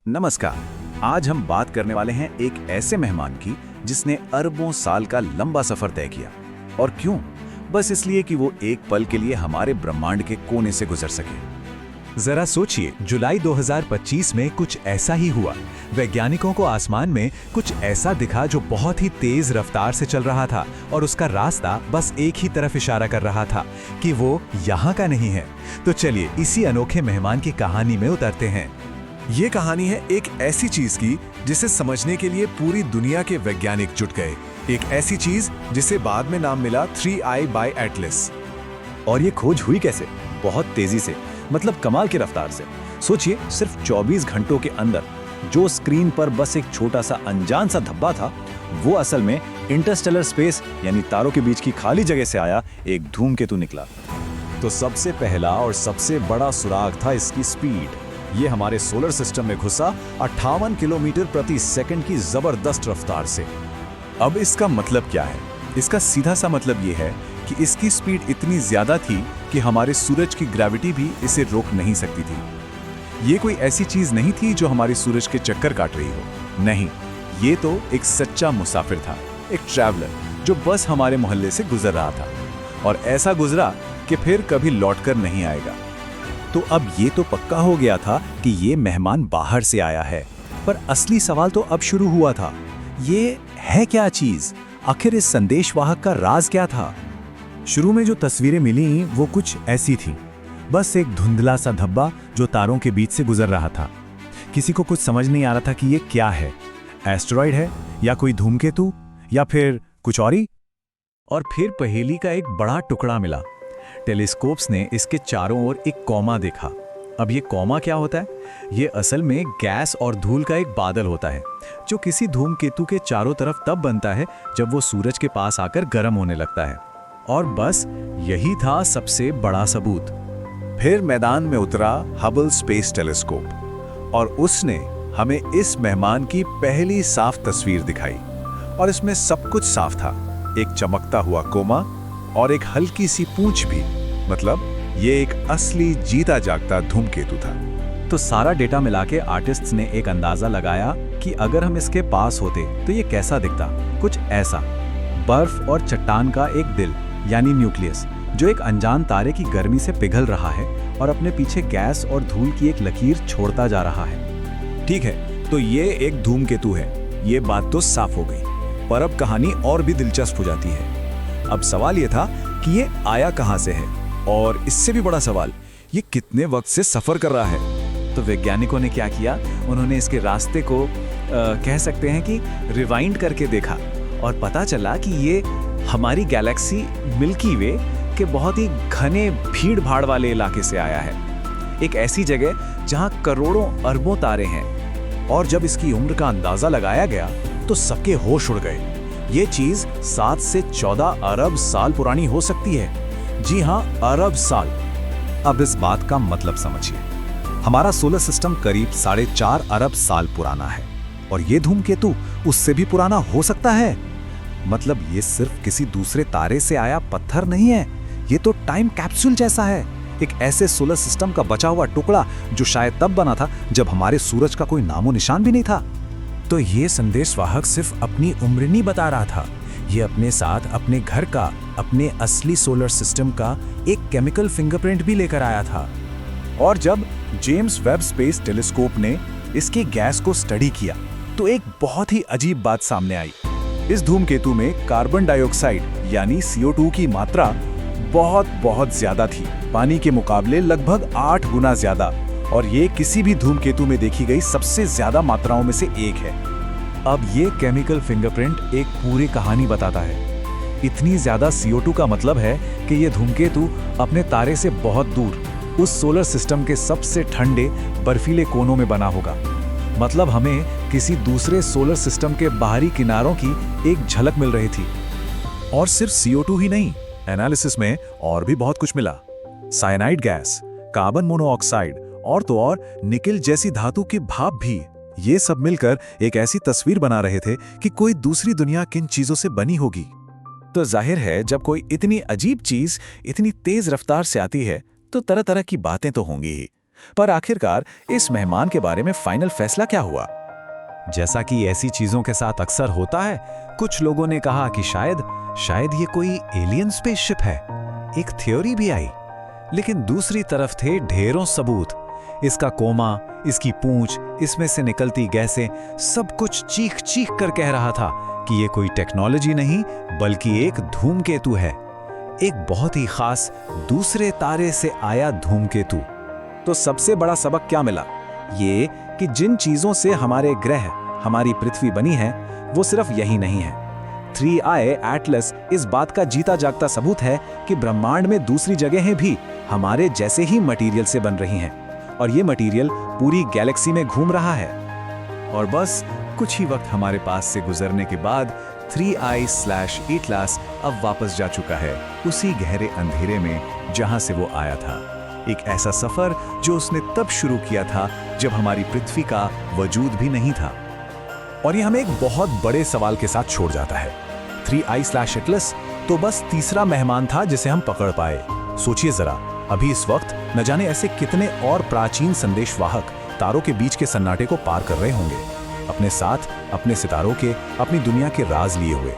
नमस्कार। आज हम बात करने वाले हैं एक ऐसे मेहमान की जिसने अरबों साल का लंबा सफर तय किया। और क्यों? बस इसलिए कि वो एक पल के लिए हमारे ब्रह्मांड के कोने से गुजर सके। जरा सोचिए, जुलाई 2025 में कुछ ऐसा ही हुआ। वैज्ञानिकों को आसमान में कुछ ऐसा दिखा जो बहुत ही तेज रफ्तार से चल रहा था और उसका रास्ता बस एक ही तरफ इशारा कर रहा था कि वो यहाँ का नहीं है। तो चलिए इसी अनोखे मेहमान की कहानी में उतरते हैं। ये कहानी है एक ऐसी चीज की जिसे समझने के लिए पूरी दुनिया के वैज्ञानिक जुट गए। एक ऐसी चीज जिसे बाद में नाम मिला 3I by Atlas। और ये खोज हुई कैसे? बहुत तेजी से, मतलब कमाल की रफ्तार से। सोचिए, सिर्फ 24 घंटों के अंदर जो स्क्रीन पर बस एक छोटा सा अनजान सा धब्बा था, वो असल में इंटरस्टेलर स्पेस यानी तारों के बीच की खाली जगह से आया एक धूमकेतु निकला। तो सबसे पहला और सबसे बड़ा सुराग था इसकी स्पीड। ये हमारे सोलर सिस्टम में घुसा 58 किलोमीटर प्रति सेकंड की जबरदस्त रफ्तार से। अब इसका मतलब क्या है? इसका सीधा सा मतलब ये है कि इसकी स्पीड इतनी ज्यादा थी कि हमारे सूरज की ग्रेविटी भी इसे रोक नहीं सकती थी। ये कोई ऐसी चीज नहीं थी जो हमारे सूरज के चक्कर काट रही हो। नहीं, ये तो एक सच्चा मुसाफिर था, एक ट्रैवलर जो बस हमारे मोहल्ले से गुजर रहा था, और ऐसा गुजरा कि फिर कभी लौटकर नहीं आएगा। तो अब ये तो पक्का हो गया था कि ये मेहमान बाहर से आया है, पर असली सवाल तो अब शुरू हुआ था। ये है क्या चीज? आखिर इस संदेशवाहक का राज क्या था? शुरू में जो तस्वीरें मिली वो कुछ ऐसी थी, बस एक धुंधला सा धब्बा जो तारों के बीच से गुजर रहा था। किसी को कुछ समझ नहीं आ रहा था कि ये क्या है, एस्टेरॉयड है या कोई धूमकेतु या फिर कुछ और ही। और फिर पहेली का एक बड़ा टुकड़ा मिला। टेलीस्कोप्स ने इसके चारों ओर एक कॉमा देखा। अब ये कॉमा क्या होता है? ये असल में गैस और धूल का एक बादल होता है जो किसी धूमकेतु के चारों तरफ तब बनता है जब वो सूरज के पास आकर गर्म होने लगता है। और बस यही था सबसे बड़ा सबूत। फिर मैदान में उतरा हबल स्पेस टेलीस्कोप, और उसने हमें इस मेहमान की पहली साफ तस्वीर दिखाई। और इसमें सब कुछ साफ था, एक चमकता हुआ कोमा और एक हल्की सी पूंछ भी। मतलब ये एक असली जीता जागता धूमकेतु था। तो सारा डेटा मिला के आर्टिस्ट्स ने एक अंदाजा लगाया कि अगर हम इसके पास होते तो ये कैसा दिखता। कुछ ऐसा, बर्फ और चट्टान का एक दिल यानी न्यूक्लियस, जो एक अनजान तारे की गर्मी से पिघल रहा है और अपने पीछे गैस और धूल की एक लकीर छोड़ता जा रहा है। ठीक है, तो ये एक धूमकेतु है, ये बात तो साफ हो गई। पर अब कहानी और भी दिलचस्प हो जाती है। अब सवाल ये था कि ये आया कहां से है, और इससे भी बड़ा सवाल, ये कितने वक्त से सफर कर रहा है। तो वैज्ञानिकों ने क्या किया, उन्होंने इसके रास्ते को कह सकते हैं कि रिवाइंड करके देखा, और पता चला कि ये हमारी गैलेक्सी मिल्की वे के बहुत ही घने भीड़ भाड़ वाले इलाके से आया है। एक ऐसी जगह जहां करोड़ों अरबों तारे हैं। और जब इसकी उम्र का अंदाजा लगाया गया तो सबके होश उड़ गए। ये चीज 7 से 14 अरब साल पुरानी हो सकती है। जी हाँ, अरब साल। अब इस बात का मतलब समझिए। हमारा सोलर सिस्टम करीब 4.5 अरब साल पुराना है, और ये धूमकेतु उससे भी पुराना हो सकता है। मतलब ये सिर्फ किसी दूसरे तारे से आया पत्थर नहीं है, ये तो टाइम कैप्सूल जैसा है। एक ऐसे सोलर सिस्टम का बचा हुआ टुकड़ा जो शायद तब बना था जब हमारे सूरज का कोई नामो निशान भी नहीं था। तो ये संदेशवाहक सिर्फ अपनी उम्र नहीं बता रहा था, ये अपने साथ अपने घर का, अपने असली सोलर सिस्टम का एक केमिकल फिंगरप्रिंट भी लेकर आया था। और जब जेम्स वेब स्पेस टेलीस्कोप ने इसकी गैस को स्टडी किया तो एक बहुत ही अजीब बात सामने आई। इस धूमकेतु में कार्बन डाइऑक्साइड यानी CO2 की मात्रा बहुत बहुत ज्यादा थी, पानी के मुकाबले लगभग 8 गुना ज्यादा। और ये किसी भी धूमकेतु में देखी गई सबसे ज्यादा मात्राओं में से एक है। अब ये केमिकल फिंगरप्रिंट एक पूरी कहानी बताता है। इतनी ज्यादा CO2 का मतलब है कि ये धूमकेतु अपने तारे से बहुत दूर उस सोलर सिस्टम के सबसे ठंडे बर्फीले कोनों में बना होगा। मतलब हमें किसी दूसरे सोलर सिस्टम के बाहरी किनारों की एक झलक मिल रही थी। और सिर्फ CO2 ही नहीं, एनालिसिस में और भी बहुत कुछ मिला। साइनाइड गैस, कार्बन मोनोऑक्साइड और तो और निकेल जैसी धातु की भाप भी। ये सब मिलकर एक ऐसी तस्वीर बना रहे थे कि कोई दूसरी दुनिया किन चीजों से बनी होगी। तो जाहिर है, जब कोई इतनी अजीब चीज इतनी तेज रफ्तार से आती है तो तरह तरह की बातें तो होंगी ही। पर आखिरकार इस मेहमान के बारे में फाइनल फैसला क्या हुआ? जैसा कि ऐसी चीजों के साथ अक्सर होता है, कुछ लोगों ने कहा कि शायद ये कोई एलियन स्पेसशिप है। एक थ्योरी भी आई, लेकिन दूसरी तरफ थे ढेरों सबूत। इसका कोमा, इसकी पूंछ, इसमें से निकलती गैसें, सब कुछ चीख चीख कर कह रहा था कि ये कोई टेक्नोलॉजी नहीं बल्कि एक धूमकेतु है, एक बहुत ही खास दूसरे तारे से आया धूमकेतु। तो सबसे बड़ा सबक क्या मिला? ये कि जिन चीजों से हमारे ग्रह, हमारी पृथ्वी बनी है, वो सिर्फ यही नहीं है। 3i एटलस इस बात का जीता जागता सबूत है कि ब्रह्मांड में दूसरी जगहें भी हमारे जैसे ही मटेरियल से बन रही हैं, और ये मटेरियल पूरी गैलेक्सी में घूम रहा है। और बस कुछ ही वक्त हमारे पास से गुजरने के बाद 3i/एटलस अब वापस जा चुका है उसी गहरे अंधेरे में जहां से वो आया था। एक ऐसा सफर जो उसने तब शुरू किया था जब हमारी पृथ्वी का वजूद भी नहीं था। और ये हमें एक बहुत बड़े सवाल के साथ छोड़ जाता है। 3i/एटलस तो बस तीसरा मेहमान था जिसे हम पकड़ पाए। सोचिए जरा, अभी इस वक्त न जाने ऐसे कितने और प्राचीन संदेशवाहक तारों के बीच के सन्नाटे को पार कर रहे होंगे, अपने साथ अपने सितारों के, अपनी दुनिया के राज लिए हुए।